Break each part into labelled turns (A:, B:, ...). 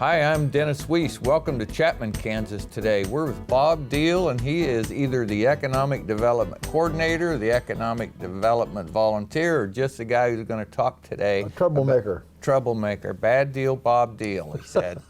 A: Hi, I'm Dennis Weiss. Welcome to Chapman, Kansas today. We're with Bob Diehl, and he is either the Economic Development Coordinator, the Economic Development Volunteer, or just the guy who's going to talk today.
B: A troublemaker.
A: Troublemaker. Bad deal, Bob Diehl, he said.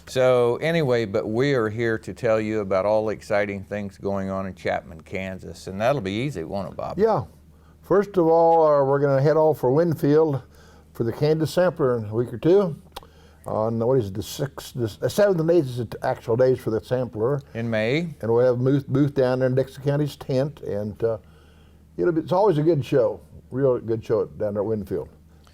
A: So anyway, but we are here to tell you about all the exciting things going on in Chapman, Kansas, and that'll be easy, won't it, Bob?
B: Yeah. First of all, we're going to head off for Winfield for the Kansas Sampler in a week or two. On what is it, the 7th and 8th is the actual days for the sampler.
A: In May.
B: And we'll have a booth down there in Dixon County's tent, and it's always a good show, real good show down there at Winfield.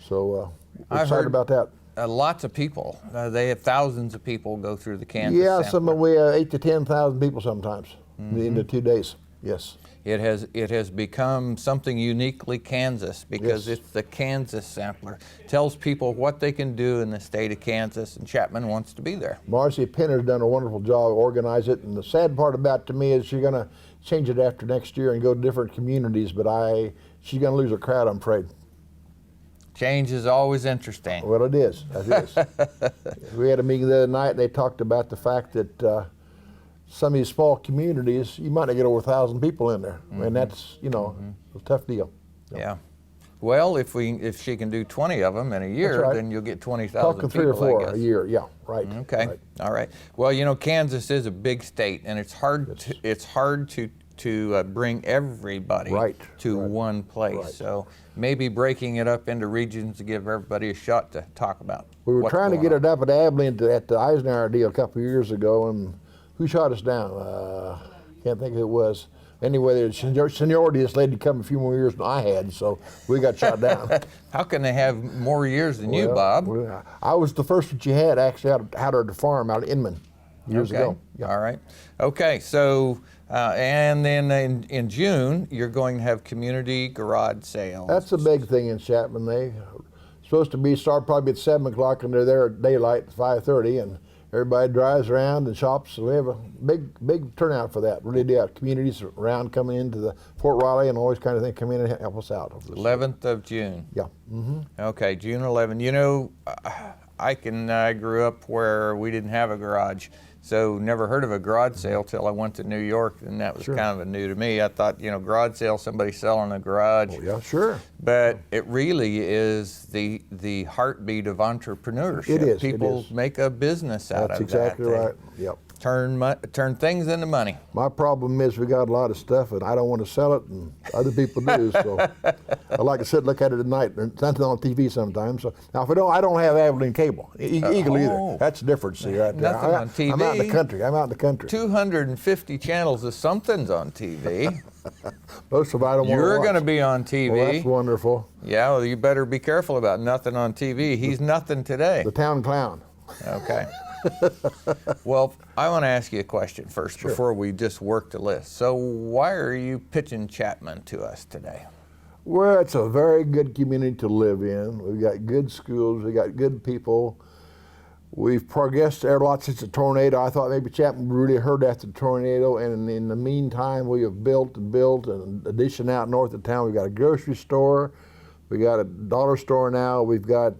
B: So we're excited about that.
A: Lots of people. They have thousands of people go through the Kansas
B: Yeah,
A: sampler.
B: we have 8,000 to 10,000 people sometimes in the 2 days. Yes.
A: It has become something uniquely Kansas because
B: Yes.
A: it's the Kansas Sampler. Tells people what they can do in the state of Kansas, and Chapman wants to be there.
B: Marcy Penner's done a wonderful job organize it, and the sad part about it to me is she's going to change it after next year and go to different communities, but she's going to lose her crowd, I'm afraid.
A: Change is always interesting.
B: Well, it is. It is. We had a meeting the other night, and they talked about the fact that some of these small communities, you might not get over 1,000 people in there, and that's a tough deal.
A: Yeah. Well, if she can do 20 of them in a year,
B: right. Then
A: you'll get 20,000
B: talking
A: people,
B: 3 or 4
A: I guess.
B: a year. Yeah, right.
A: Okay.
B: Right.
A: All right. Well, Kansas is a big state, and it's hard to bring everybody to one place.
B: Right.
A: So maybe breaking it up into regions to give everybody a shot to talk about.
B: We were trying to get it up at Abilene at the Eisenhower deal a couple of years ago, and who shot us down? Can't think who it was. Anyway, there's seniority. This lady come a few more years than I had, so we got shot down.
A: How can they have more years than you, Bob?
B: I was the first that you had actually out at the farm out of Inman years ago.
A: Yeah. All right. Okay, so and then in June, you're going to have community garage sales.
B: That's a big thing in Chapman. They supposed to start probably at 7 o'clock, and they're there at daylight at 5:30, and everybody drives around and shops. So we have a big turnout for that. Really do have communities around coming into the Fort Riley and all this kind of thing come in and help us out.
A: 11th of June.
B: Yeah. Mm-hmm.
A: Okay, June 11. I grew up where we didn't have a garage, so never heard of a garage sale till I went to New York, and that was kind of new to me. I thought, garage sale, somebody selling a garage.
B: Oh, yeah, sure.
A: But it really is the heartbeat of entrepreneurship.
B: It is.
A: People make a business out of that.
B: That's exactly right. Yep.
A: Turn things into money.
B: My problem is we got a lot of stuff, and I don't want to sell it, and other people do. So I like to sit and look at it at night. There's nothing on TV sometimes. So now, I don't have Abilene cable, Eagle either. That's the difference, see, right there.
A: Nothing on TV.
B: I'm out in the country.
A: 250 channels of something's on TV.
B: Most of it I don't want to watch.
A: You're going to be on TV.
B: Well, that's wonderful.
A: Yeah, well, you better be careful about nothing on TV. He's nothing today.
B: The town clown.
A: Okay. Well, I want to ask you a question first before we just work the list. So why are you pitching Chapman to us today?
B: Well, it's a very good community to live in. We've got good schools. We've got good people. We've progressed there a lot since the tornado. I thought maybe Chapman really hurt after the tornado, and in the meantime, we have built, and in addition out north of town, we've got a grocery store. We got a dollar store now. We've got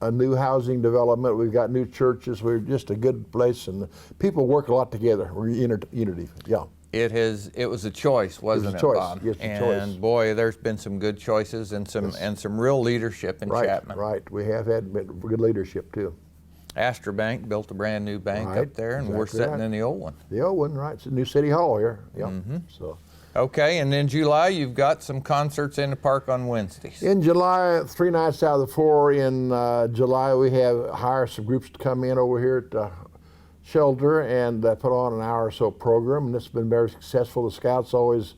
B: a new housing development. We've got new churches. We're just a good place, and people work a lot together. We're unity. Yeah.
A: It was a choice, wasn't it, Bob?
B: Yes, a choice.
A: And boy, there's been some good choices and some real leadership in Chapman.
B: Right. We have had good leadership too.
A: Astor Bank built a brand new bank up there, and we're sitting in the old one.
B: The old one, right? It's a new city hall here. Yeah.
A: Mm-hmm.
B: So.
A: Okay, and in July, you've got some concerts in the park on Wednesdays.
B: In July, 3 nights out of the 4 in July, we hire some groups to come in over here at the shelter and put on an hour or so program, and it's been very successful. The Scouts always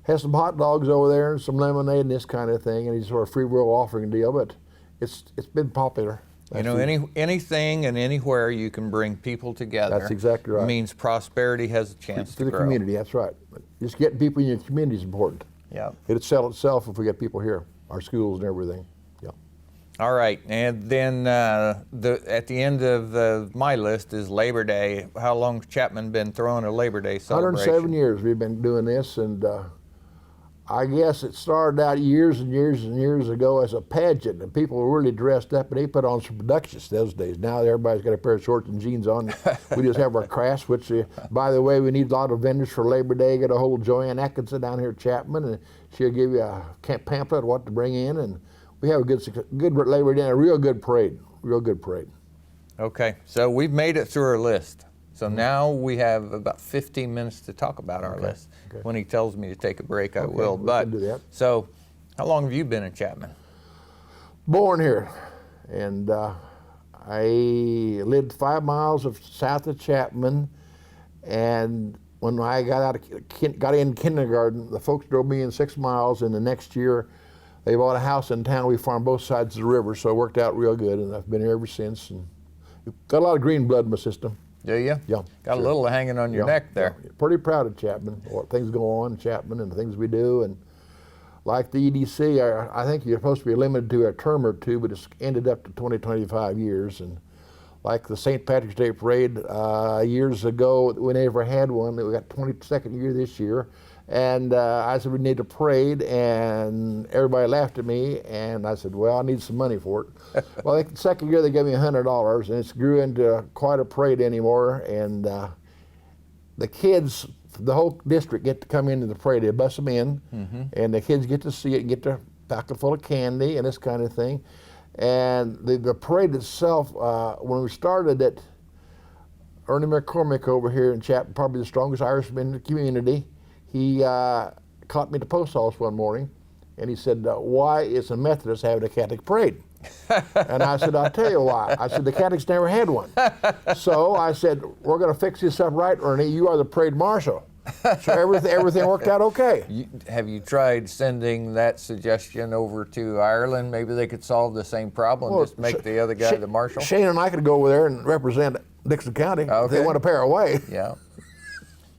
B: have some hot dogs over there and some lemonade and this kind of thing, and it's sort of free will offering deal, but it's been popular.
A: Anything and anywhere you can bring people together.
B: That's exactly right.
A: Means prosperity has a chance to grow.
B: To the community, that's right. Just getting people in your community is important.
A: Yeah.
B: It'll sell itself if we get people here, our schools and everything. Yeah.
A: All right, and then at the end of my list is Labor Day. How long has Chapman been throwing a Labor Day celebration?
B: 107 years we've been doing this, and I guess it started out years and years and years ago as a pageant, and people were really dressed up, and they put on some productions those days. Now everybody's got a pair of shorts and jeans on. We just have our crafts, which, by the way, we need a lot of vendors for Labor Day. Get a hold of Joanne Atkinson down here at Chapman, and she'll give you a pamphlet of what to bring in, and we have a good Labor Day, and a real good parade,
A: Okay, so we've made it through our list. So now we have about 15 minutes to talk about our list. Okay. When he tells me to take a break, I will.
B: But do that.
A: So, how long have you been in Chapman?
B: Born here, and I lived 5 miles south of Chapman. And when I got in kindergarten, the folks drove me in 6 miles, and the next year they bought a house in town. We farmed both sides of the river, so it worked out real good, and I've been here ever since. And got a lot of green blood in my system.
A: Do you?
B: Yeah.
A: Got a little hanging on your neck there.
B: Yeah. Pretty proud of Chapman, what things go on in Chapman and the things we do. And like the EDC, I think you're supposed to be limited to a term or two, but it's ended up to 20, 25 years. And like the St. Patrick's Day Parade years ago, we never had one. We got 22nd year this year. And I said, we need a parade, and everybody laughed at me, and I said, well, I need some money for it. Well, the second year they gave me $100, and it grew into quite a parade anymore, and the kids, the whole district get to come into the parade. They bus them in, and the kids get to see it and get their pocket full of candy and this kind of thing. And the parade itself, when we started it, Ernie McCormick over here in Chapman, probably the strongest Irishman in the community, he caught me at the post office one morning, and he said, why is a Methodist having a Catholic parade? And I said, I'll tell you why. I said, the Catholics never had one. So I said, we're going to fix this up right, Ernie. You are the parade marshal. So everything worked out okay.
A: Have you tried sending that suggestion over to Ireland? Maybe they could solve the same problem, just make the other guy the marshal?
B: Shane and I could go over there and represent Dixon County if they want to pay our way.
A: Yeah.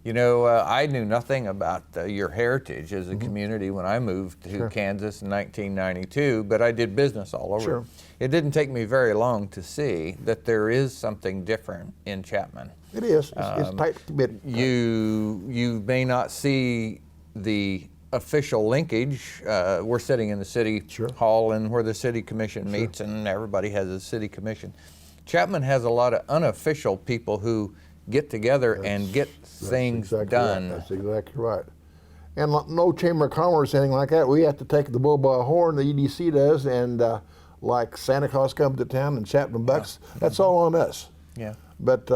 A: You know, I knew nothing about your heritage as a community when I moved to Kansas in 1992, but I did business all over.
B: Sure.
A: It didn't take me very long to see that there is something different in Chapman.
B: It is. It's tight committed.
A: You may not see the official linkage. We're sitting in the city hall, and where the city commission meets, and everybody has a city commission. Chapman has a lot of unofficial people who get together and get things done.
B: Right. That's exactly right. And no Chamber of Commerce, anything like that. We have to take the bull by a horn, the EDC does, and like Santa Claus comes to town and Chapman bucks, that's all on us.
A: Yeah.
B: But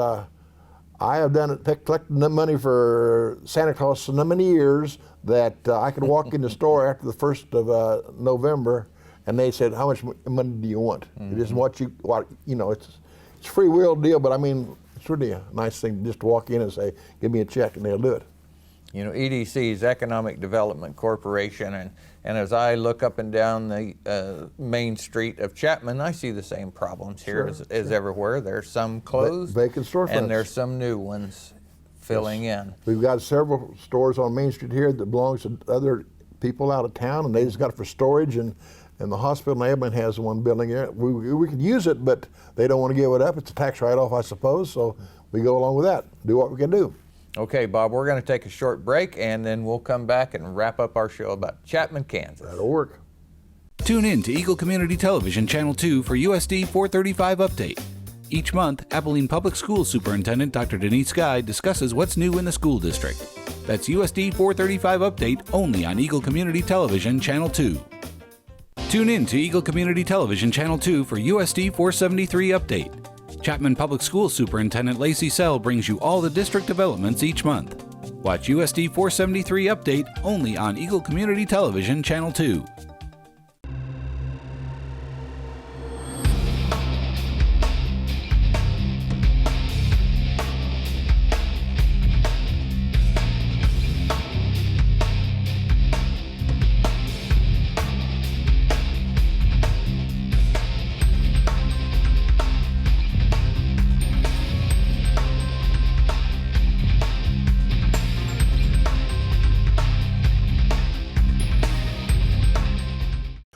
B: I have done it, collecting the money for Santa Claus so many years that I could walk in the store after the 1st of November, and they said, how much money do you want? It isn't what you know, it's a free will deal, but I mean, it's really a nice thing just to walk in and say, give me a check, and they'll do it.
A: You know, EDC is Economic Development Corporation, and as I look up and down the main street of Chapman, I see the same problems here as everywhere. There's some closed,
B: vacant storefronts,
A: and there's some new ones filling in.
B: We've got several stores on Main Street here that belongs to other people out of town, and they just got it for storage, and the hospital in Abilene has one building here. We could use it, but they don't want to give it up. It's a tax write-off, I suppose, so we go along with that, do what we can do.
A: Okay, Bob, we're going to take a short break, and then we'll come back and wrap up our show about Chapman, Kansas.
B: That'll work.
C: Tune in to Eagle Community Television Channel 2 for USD 435 Update. Each month, Abilene Public Schools Superintendent Dr. Denise Guy discusses what's new in the school district. That's USD 435 Update only on Eagle Community Television Channel 2. Tune in to Eagle Community Television Channel 2 for USD 473 Update. Chapman Public Schools Superintendent Lacey Sell brings you all the district developments each month. Watch USD 473 Update only on Eagle Community Television Channel 2.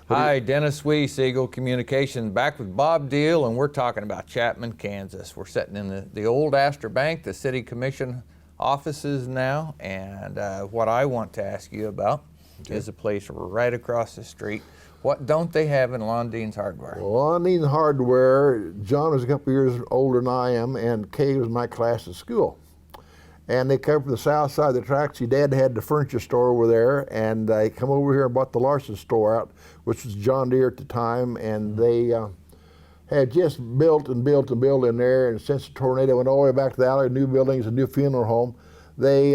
A: Hi, Dennis Weiss, Eagle Communication, back with Bob Diehl, and we're talking about Chapman, Kansas. We're sitting in the old Astor Bank, the City Commission offices now, and what I want to ask you about is a place right across the street. What don't they have in Lonnie Hardware?
B: Well, Lonnie Hardware, John was a couple years older than I am, and Kay was my class at school. And they come from the south side of the tracks. Your dad had the furniture store over there, and they come over here and bought the Larson store out, which was John Deere at the time, and they had just built and built and built in there, and since the tornado went all the way back to the alley, new buildings, a new funeral home, they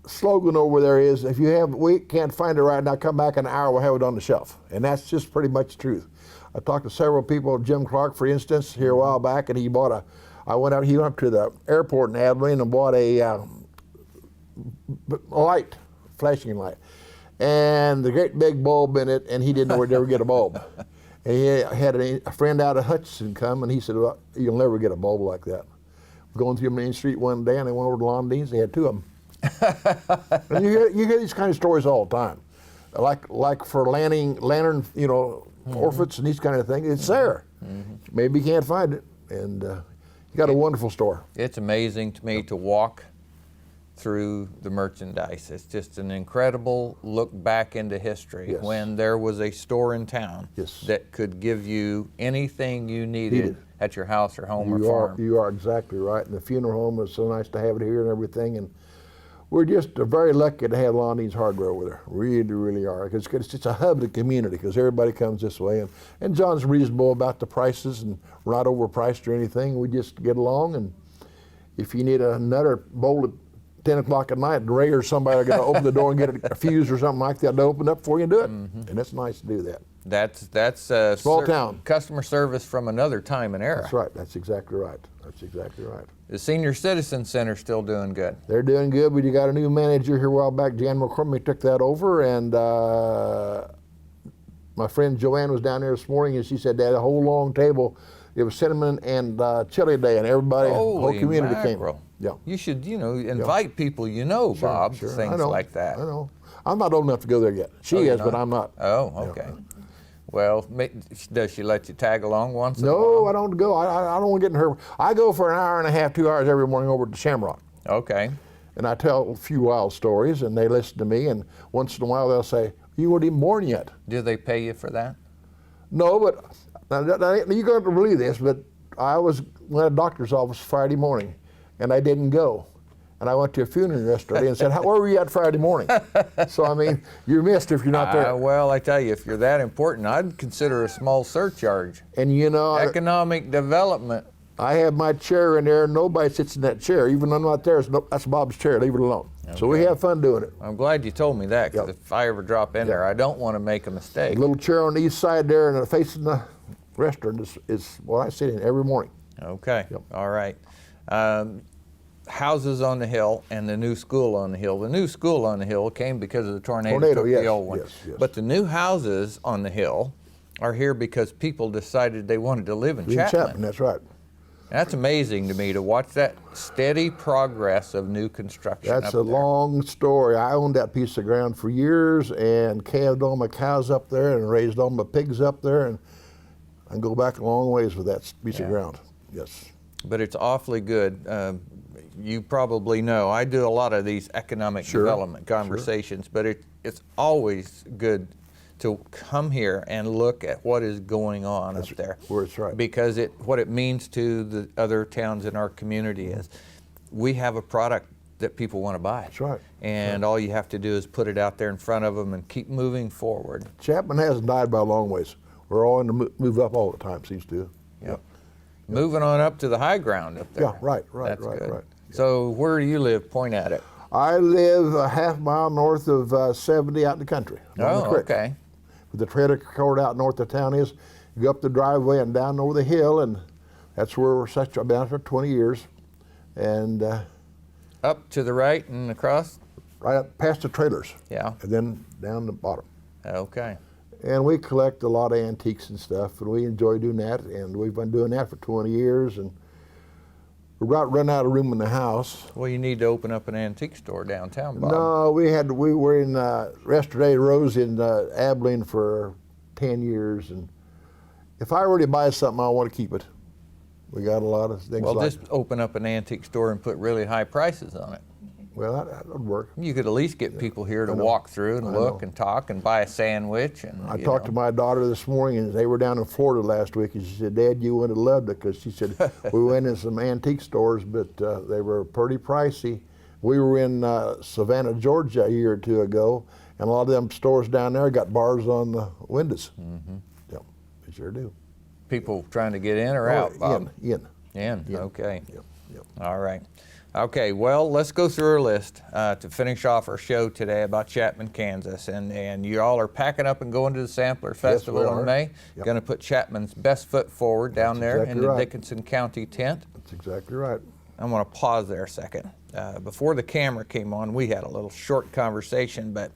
B: slogan over there is, if we can't find it right now, come back in an hour, we'll have it on the shelf. And that's just pretty much the truth. I talked to several people, Jim Clark, for instance, here a while back, and he bought he went up to the airport in Abilene and bought a light, flashing light. And the great big bulb in it, and he didn't know where to ever get a bulb. And he had a friend out of Hutchinson come, and he said, well, you'll never get a bulb like that. Going through Main Street one day, and they went over to Lonnie's, they had two of them. And you hear these kind of stories all the time, like for lantern, orphans and these kind of things. It's there. Maybe you can't find it, and you got a wonderful store.
A: It's amazing to me to walk through the merchandise. It's just an incredible look back into history when there was a store in town that could give you anything you needed at your house or home or farm.
B: You are exactly right. And the funeral home is so nice to have it here and everything. And we're just very lucky to have Lonnie Hardware over there. Really, really are. It's a hub of the community because everybody comes this way. And John's reasonable about the prices, and we're not overpriced or anything. We just get along. And if you need another bolt at 10 o'clock at night, Ray or somebody are going to open the door and get a fuse or something like that to open up for you and do it. And it's nice to do that.
A: That's
B: small town
A: customer service from another time and era.
B: That's right. That's exactly right. That's exactly right.
A: The Senior Citizen Center still doing good?
B: They're doing good, but you got a new manager here a while back. Jan McCormick took that over, and my friend Joanne was down there this morning, and she said they had a whole long table. It was cinnamon and chili day, and everybody, the whole community
A: mackerel.
B: came. Yeah.
A: You should, invite people Bob, to things like that.
B: I know. I'm not old enough to go there yet. She is, but I'm not.
A: Oh, okay. Well, does she let you tag along once in a while?
B: No, I don't go. I don't want to get in her. I go for an hour and a half, 2 hours every morning over to Shamrock.
A: Okay.
B: And I tell a few wild stories, and they listen to me, and once in a while they'll say, you weren't even born yet.
A: Do they pay you for that?
B: No, but now you're going to believe this, but I was in a doctor's office Friday morning, and I didn't go. And I went to a funeral yesterday and said, where were you at Friday morning? So, I mean, you're missed if you're not there.
A: Well, I tell you, if you're that important, I'd consider a small surcharge.
B: And
A: Economic development.
B: I have my chair in there, and nobody sits in that chair. Even though I'm not there, that's Bob's chair, leave it alone. Okay. So we have fun doing it.
A: I'm glad you told me that, because if I ever drop in there, I don't want to make a mistake.
B: A little chair on the east side there, and facing the restaurant is what I sit in every morning.
A: Okay, all right. Houses on the hill and the new school on the hill. The new school on the hill came because of the tornado took the old one.
B: Yes.
A: But the new houses on the hill are here because people decided they wanted to live in Chapman.
B: That's right.
A: That's amazing to me to watch that steady progress of new construction.
B: That's a long story. I owned that piece of ground for years and calved all my cows up there and raised all my pigs up there, and I go back a long ways with that piece of ground. Yes.
A: But it's awfully good. You probably know I do a lot of these economic development conversations, but it's always good to come here and look at what is going on up there.
B: That's right.
A: Because what it means to the other towns in our community is we have a product that people want to buy.
B: That's right.
A: And all you have to do is put it out there in front of them and keep moving forward.
B: Chapman hasn't died by a long ways. We're all in the move up all the time, seems to.
A: Yep. Moving on up to the high ground up there.
B: Yeah, right.
A: That's good.
B: Right.
A: So where do you live? Point at it.
B: I live a half mile north of 70 out in the country.
A: Okay.
B: With the trailer court out north of town is, you go up the driveway and down over the hill, and that's where I've been out for 20 years. And
A: up to the right and across?
B: Right up past the trailers.
A: Yeah.
B: And then down the bottom.
A: Okay.
B: And we collect a lot of antiques and stuff, and we enjoy doing that, and we've been doing that for 20 years, and we're about running out of room in the house.
A: Well, you need to open up an antique store downtown, Bob.
B: No, we were in Yesterday Rose in Abilene for 10 years, and if I already buy something, I want to keep it. We got a lot of things
A: just open up an antique store and put really high prices on it.
B: Well, that would work.
A: You could at least get people here to
B: I know.
A: walk through and
B: I
A: look
B: know.
A: and talk and buy a sandwich. And
B: I talked to my daughter this morning, and they were down in Florida last week, and she said, Dad, you would have loved it, because she said, we went in some antique stores, but they were pretty pricey. We were in Savannah, Georgia a year or two ago, and a lot of them stores down there got bars on the windows. Mm-hmm. Yeah, they sure do.
A: People trying to get in or out, Bob?
B: In.
A: Okay.
B: Yep.
A: All right. Okay, well, let's go through our list to finish off our show today about Chapman, Kansas. And you all are packing up and going to the Sampler Festival in May.
B: Yep.
A: Going to put Chapman's best foot forward down there
B: exactly
A: in the
B: right.
A: Dickinson County tent.
B: That's exactly right.
A: I'm going to pause there a second. Before the camera came on, we had a little short conversation, but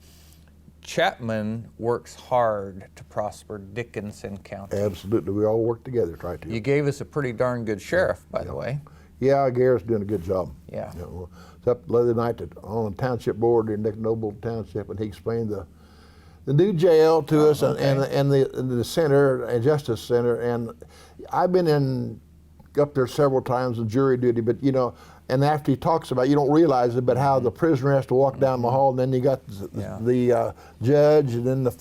A: Chapman works hard to prosper Dickinson County.
B: Absolutely. We all work together, try to.
A: You gave us a pretty darn good sheriff, by the way.
B: Yeah, Garrett's doing a good job.
A: Yeah.
B: You know, it's up the other night on the township board in Noble Township, and he explained the new jail to us, and the center and justice center. And I've been up there several times on jury duty, but you know, and after he talks about it, you don't realize it, but how the prisoner has to walk down the hall, and then you got the judge, and then the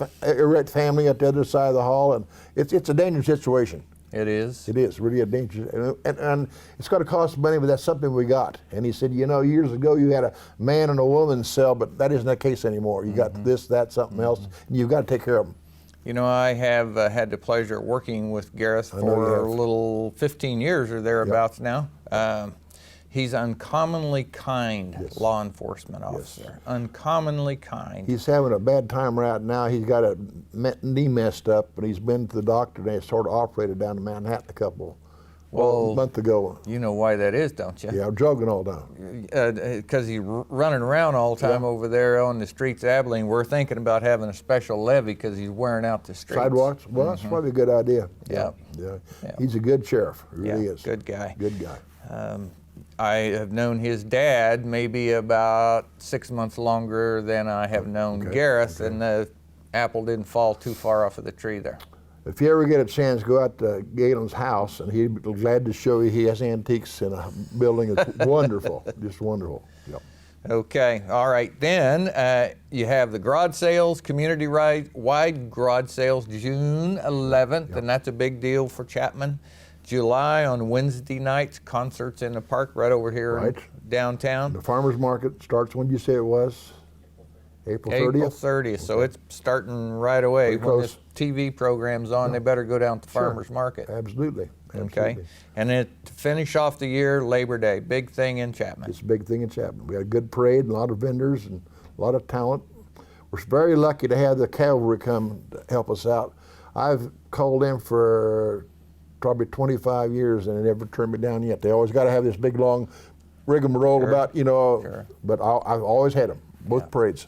B: family at the other side of the hall, and it's a dangerous situation.
A: It is.
B: It is really a dangerous, and it's going to cost money, but that's something we got. And he said, you know, years ago you had a man and a woman's cell, but that isn't the case anymore. You got this, that, something else, and you've got to take care of them.
A: You know, I have had the pleasure of working with Gareth for a little 15 years or thereabouts now. He's uncommonly kind law enforcement officer. Yes. Uncommonly kind.
B: He's having a bad time right now. He's got a knee messed up, and he's been to the doctor, and they sort of operated down to Manhattan a month ago.
A: You know why that is, don't you?
B: Yeah, I'm jogging all down.
A: Because he's running around all the time over there on the streets of Abilene. We're thinking about having a special levy because he's wearing out the streets.
B: Sidewalks? Well, that's probably a good idea.
A: Yeah.
B: He's a good sheriff. He really is.
A: Good guy.
B: Good guy.
A: I have known his dad maybe about 6 months longer than I have known Gareth, and the apple didn't fall too far off of the tree there.
B: If you ever get a chance, go out to Galen's house, and he'd be glad to show you. He has antiques in a building. It's wonderful, just wonderful. Yep.
A: Okay, all right. Then you have the garage sales, community-wide garage sales, June 11th, and that's a big deal for Chapman. July on Wednesday nights, concerts in the park right over here in downtown.
B: The farmer's market starts, when did you say it was? April 30th?
A: April 30th, so it's starting right away. When this TV program's on, they better go down to the farmer's market.
B: Absolutely.
A: Okay, and then to finish off the year, Labor Day, big thing in Chapman.
B: It's a big thing in Chapman. We had a good parade, and a lot of vendors, and a lot of talent. We're very lucky to have the cavalry come to help us out. I've called in for probably 25 years, and they never turned me down yet. They always got to have this big, long rigmarole about, you know, but I've always had them, both parades.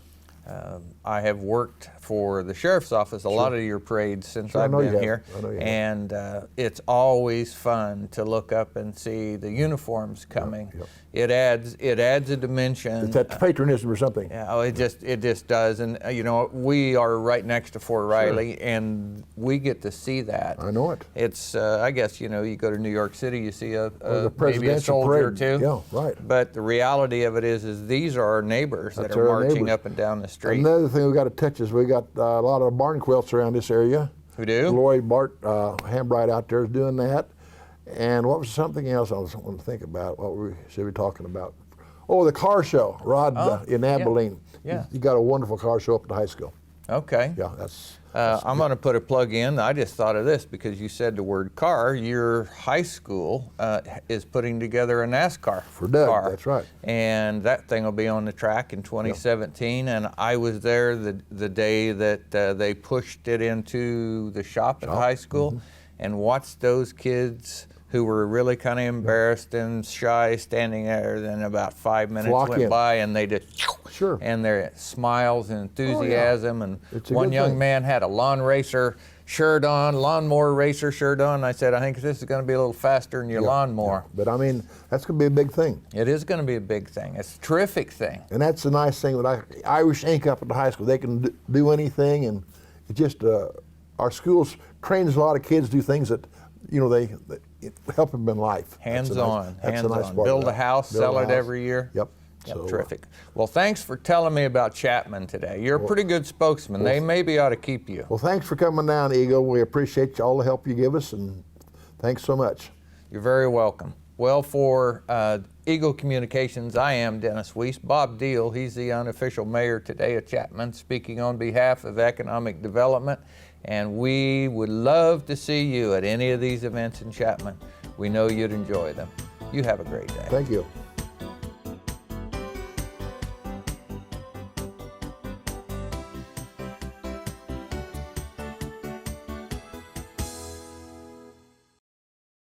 A: I have worked for the sheriff's office a lot of your parades since I've been here, and it's always fun to look up and see the uniforms coming. It adds a dimension.
B: It's that patriotism or something.
A: Yeah, it just does, and you know, we are right next to Fort Riley, and we get to see that.
B: I know it.
A: It's I guess, you know, you go to New York City, you see maybe a
B: parade.
A: soldier or two.
B: Yeah, right.
A: But the reality of it is these are our neighbors that are marching up and down the street.
B: Another thing we got to touch is we got a lot of barn quilts around this area.
A: We do?
B: Lloyd Bart Hambright out there is doing that. And what was something else I was wanting to think about? What should we be talking about? Oh, the car show, Rod, in Abilene.
A: Yeah.
B: You got a wonderful car show up at the high school.
A: Okay.
B: Yeah, that's
A: I'm going to put a plug in. I just thought of this because you said the word car. Your high school is putting together a NASCAR
B: for Doug.
A: Car.
B: That's right.
A: And that thing will be on the track in 2017. And I was there the day that they pushed it into the shop at the high school and watched those kids who were really kind of embarrassed and shy standing there. Then about 5 minutes went by, and they just and their smiles and enthusiasm. And one young man had a lawnmower racer shirt on. I said, I think this is going to be a little faster than your lawnmower.
B: But I mean, that's going to be a big thing.
A: It is going to be a big thing. It's a terrific thing.
B: And that's the nice thing with Irish Ink up at the high school. They can do anything, and it just our schools trains a lot of kids do things that, you know, they help them in life.
A: Hands-on.
B: That's a nice part.
A: Build a house, sell it every year.
B: Yep.
A: Yep,
B: So,
A: terrific. Well, thanks for telling me about Chapman today. You're a pretty good spokesman. They maybe ought to keep you.
B: well, thanks for coming down, Eagle. We appreciate all the help you give us, and thanks so much.
A: You're very welcome. Well, for Eagle Communications, I am Dennis Weiss. Bob Diehl, he's the unofficial mayor today of Chapman, speaking on behalf of economic development. And we would love to see you at any of these events in Chapman. We know you'd enjoy them. You have a great day.
B: Thank you.